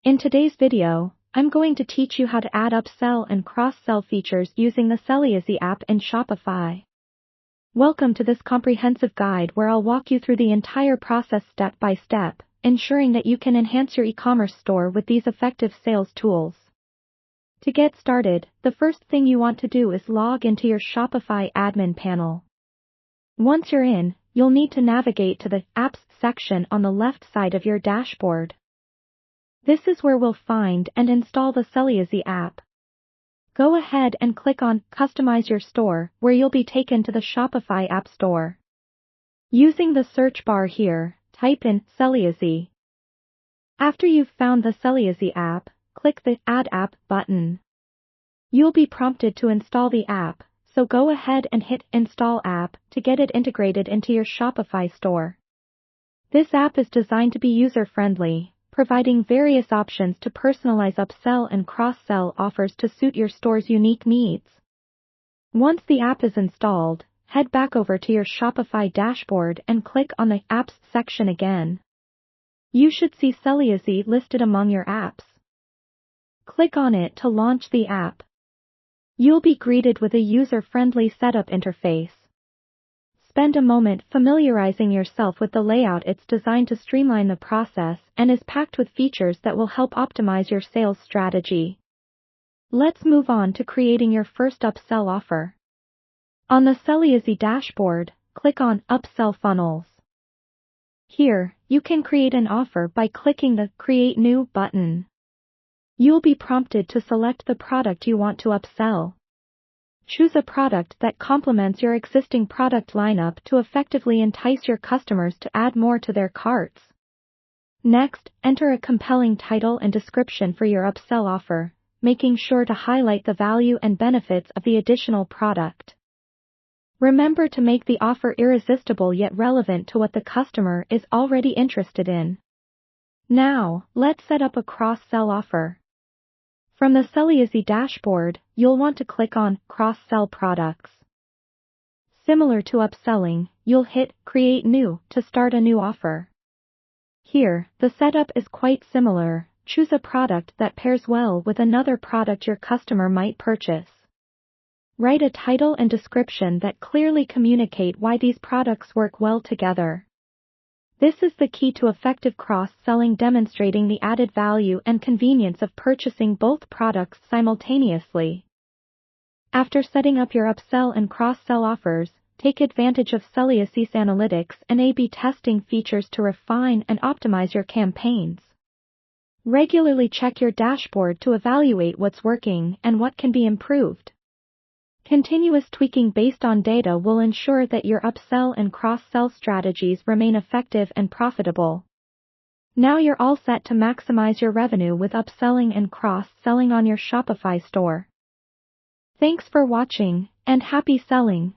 In today's video, I'm going to teach you how to add upsell and cross-sell features using the Selleasy app in Shopify. Welcome to this comprehensive guide where I'll walk you through the entire process step by step, ensuring that you can enhance your e-commerce store with these effective sales tools. To get started, the first thing you want to do is log into your Shopify admin panel. Once you're in, you'll need to navigate to the Apps section on the left side of your dashboard. This is where we'll find and install the Selleasy app. Go ahead and click on Customize Your Store, where you'll be taken to the Shopify App Store. Using the search bar here, type in Selleasy. After you've found the Selleasy app, click the Add App button. You'll be prompted to install the app, so go ahead and hit Install App to get it integrated into your Shopify store. This app is designed to be user-friendly, providing various options to personalize upsell and cross-sell offers to suit your store's unique needs. Once the app is installed, head back over to your Shopify dashboard and click on the Apps section again. You should see Selleasy listed among your apps. Click on it to launch the app. You'll be greeted with a user-friendly setup interface. Spend a moment familiarizing yourself with the layout. It's designed to streamline the process and is packed with features that will help optimize your sales strategy. Let's move on to creating your first upsell offer. On the Selleasy dashboard, click on Upsell Funnels. Here, you can create an offer by clicking the Create New button. You'll be prompted to select the product you want to upsell. Choose a product that complements your existing product lineup to effectively entice your customers to add more to their carts. Next, enter a compelling title and description for your upsell offer, making sure to highlight the value and benefits of the additional product. Remember to make the offer irresistible yet relevant to what the customer is already interested in. Now, let's set up a cross-sell offer. From the Selleasy dashboard, you'll want to click on Cross-Sell Products. Similar to upselling, you'll hit Create New to start a new offer. Here, the setup is quite similar. Choose a product that pairs well with another product your customer might purchase. Write a title and description that clearly communicate why these products work well together. This is the key to effective cross-selling, demonstrating the added value and convenience of purchasing both products simultaneously. After setting up your upsell and cross-sell offers, take advantage of Selleasy's analytics and A/B testing features to refine and optimize your campaigns. Regularly check your dashboard to evaluate what's working and what can be improved. Continuous tweaking based on data will ensure that your upsell and cross-sell strategies remain effective and profitable. Now you're all set to maximize your revenue with upselling and cross-selling on your Shopify store. Thanks for watching, and happy selling!